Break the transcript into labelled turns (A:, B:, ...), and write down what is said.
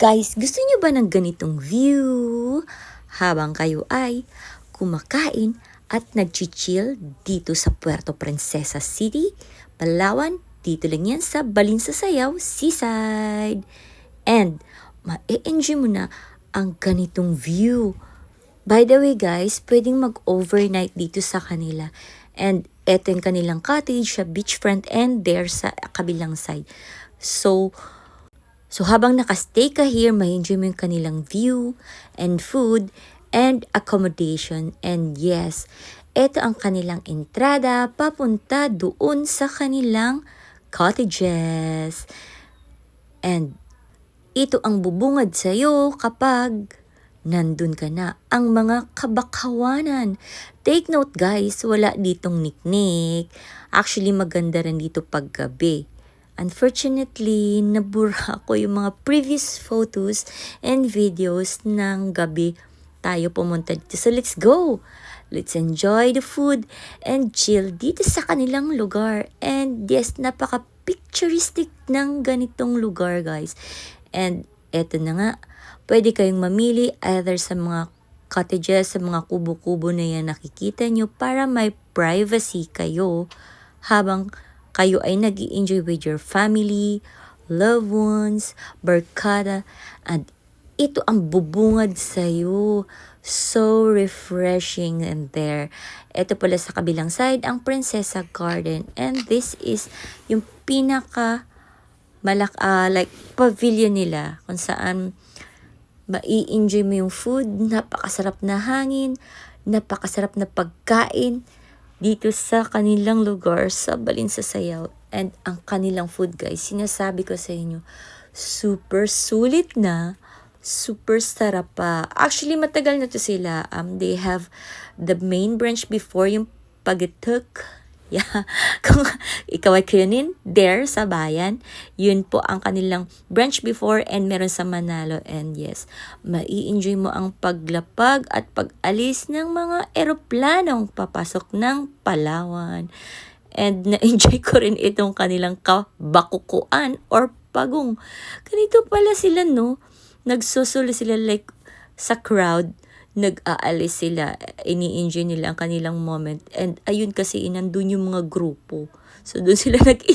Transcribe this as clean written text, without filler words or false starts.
A: Guys, gusto niyo ba ng ganitong view habang kayo ay kumakain at nag-chill dito sa Puerto Princesa City, Palawan? Dito lang yan sa Balinsasayaw Seaside. And ma-enjoy mo na ang ganitong view. By the way guys, pwedeng mag-overnight dito sa kanila. And eto yung kanilang cottage sa beachfront and there sa kabilang side. So habang nakastay ka here, ma-enjoy mo yung kanilang view and food and accommodation. And yes, ito ang kanilang entrada papunta doon sa kanilang cottages. And ito ang bubungad sa'yo kapag nandun ka na, ang mga kabakawanan. Take note guys, wala ditong niknik. Actually, maganda rin dito paggabi. Unfortunately, nabura ko yung mga previous photos and videos ng gabi tayo pumunta dito. So let's go! Let's enjoy the food and chill dito sa kanilang lugar. And yes, napaka-picturistic ng ganitong lugar guys. And eto na nga, pwede kayong mamili either sa mga cottages, sa mga kubo-kubo na yan nakikita nyo para may privacy kayo habang kayo ay nag-i-enjoy with your family, loved ones, barkada, and ito ang bubungad sa'yo. So refreshing in there. Ito pala sa kabilang side, ang Princesa Garden. And this is yung pinaka like pavilion nila kung saan mai-enjoy mo yung food, napakasarap na hangin, napakasarap na pagkain dito sa kanilang lugar sa Balinsasayaw. And ang kanilang food guys, sinasabi ko sa inyo, super sulit na, super sarap pa. Actually, matagal na to sila. They have the main branch before yung Pagituk. Yeah. Kung ikaw ay kunin there sa bayan, yun po ang kanilang branch before and meron sa Manalo. And yes, mai-enjoy mo ang paglapag at pag-alis ng mga eroplanong papasok ng Palawan. And na-enjoy ko rin itong kanilang kabakukuan or pagong. Ganito pala sila, no? Nagsusulo sila like sa crowd. Nag-aalis sila, ini-enjoy nila ang kanilang moment. And ayun kasi, nandun yung mga grupo. So doon sila nag-enjoy.